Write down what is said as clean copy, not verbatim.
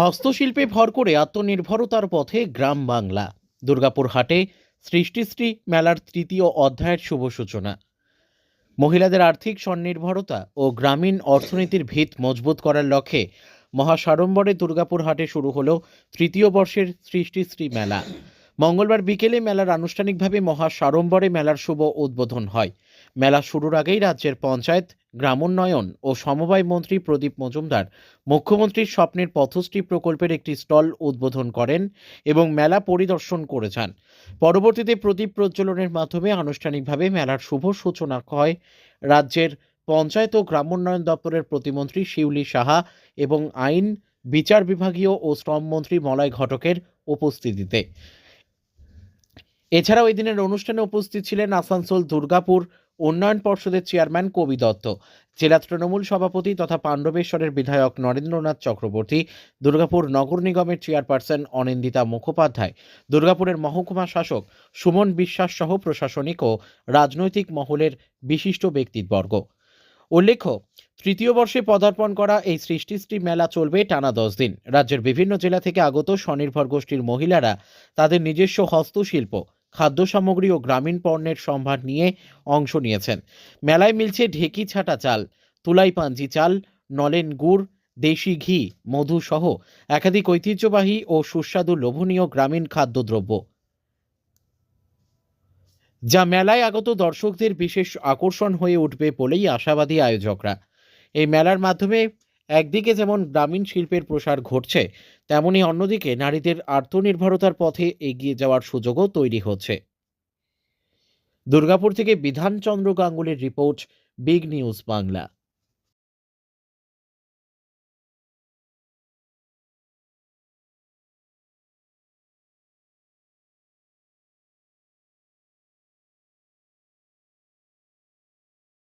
হস্তশিল্পে ভর করে আত্মনির্ভরতার পথে গ্রাম বাংলা। দুর্গাপুর হাটে সৃষ্টিশ্রী মেলার তৃতীয় অধ্যায়ের শুভ সূচনা। মহিলাদের আর্থিক স্বনির্ভরতা ও গ্রামীণ অর্থনীতির ভিত মজবুত করার লক্ষ্যে মহাসাড়ম্বরে দুর্গাপুর হাটে শুরু হলো তৃতীয় বর্ষের সৃষ্টিশ্রী মেলা। মঙ্গলবার বিকেলে মেলার আনুষ্ঠানিকভাবে মহাসাড়ম্বরে মেলার শুভ উদ্বোধন হয়। মেলা শুরুর আগেই রাজ্যের পঞ্চায়েত, গ্রামোন্নয়ন ও সমবায় মন্ত্রী প্রদীপ মজুমদার মুখ্যমন্ত্রীর স্বপ্নের পথশ্রী প্রকল্পের একটি স্টল উদ্বোধন করেন এবং মেলা পরিদর্শন করে যান। পরবর্তীতে প্রদীপ প্রজ্বলনের মাধ্যমে আনুষ্ঠানিকভাবে মেলার শুভ সূচনা হয় রাজ্যের পঞ্চায়েত ও গ্রামোন্নয়ন দপ্তরের প্রতিমন্ত্রী শিউলি সাহা এবং আইন, বিচার বিভাগীয় ও শ্রম মন্ত্রী মলয় ঘটকের উপস্থিতিতে। এছাড়াও এই দিনের অনুষ্ঠানে উপস্থিত ছিলেন আসানসোল দুর্গাপুর উন্নয়ন পর্ষদের চেয়ারম্যান কবি দত্ত, জেলা তৃণমূল সভাপতি তথা পাণ্ডবেশ্বরের বিধায়ক নরেন্দ্রনাথ চক্রবর্তী, দুর্গাপুর নগর নিগমের চেয়ারপারসন অনিন্দিতা মুখোপাধ্যায়, দুর্গাপুরের মহকুমা শাসক সুমন বিশ্বাস সহ প্রশাসনিক ও রাজনৈতিক মহলের বিশিষ্ট ব্যক্তিবর্গ। উল্লেখ্য, তৃতীয় বর্ষে পদার্পণ করা এই সৃষ্টিশ্রী মেলা চলবে টানা 10 দিন। রাজ্যের বিভিন্ন জেলা থেকে আগত স্বনির্ভর গোষ্ঠীর মহিলারা তাদের নিজস্ব হস্তশিল্প, খাদ্য সামগ্রী ও গ্রামীণ পণ্যের সম্ভার নিয়ে অংশ নিয়েছেন। মেলায় মিলছে ঢেকি ছাটা চাল, তুলাই পাঞ্জি চাল, নলেন গুড়, দেশি ঘি, মধু সহ একাধিক ঐতিহ্যবাহী ও সুস্বাদু লোভনীয় গ্রামীণ খাদ্যদ্রব্য, যা মেলায় আগত দর্শকদের বিশেষ আকর্ষণ হয়ে উঠবে বলেই আশাবাদী আয়োজকরা। এই মেলার মাধ্যমে একদিকে যেমন গ্রামীণ শিল্পের প্রসার ঘটছে, তেমনি অন্যদিকে নারীদের আত্মনির্ভরতার পথে এগিয়ে যাওয়ার সুযোগও তৈরি হচ্ছে। দুর্গাপুর থেকে বিধানচন্দ্র গাঙ্গুলির রিপোর্ট, বিগ নিউজ বাংলা।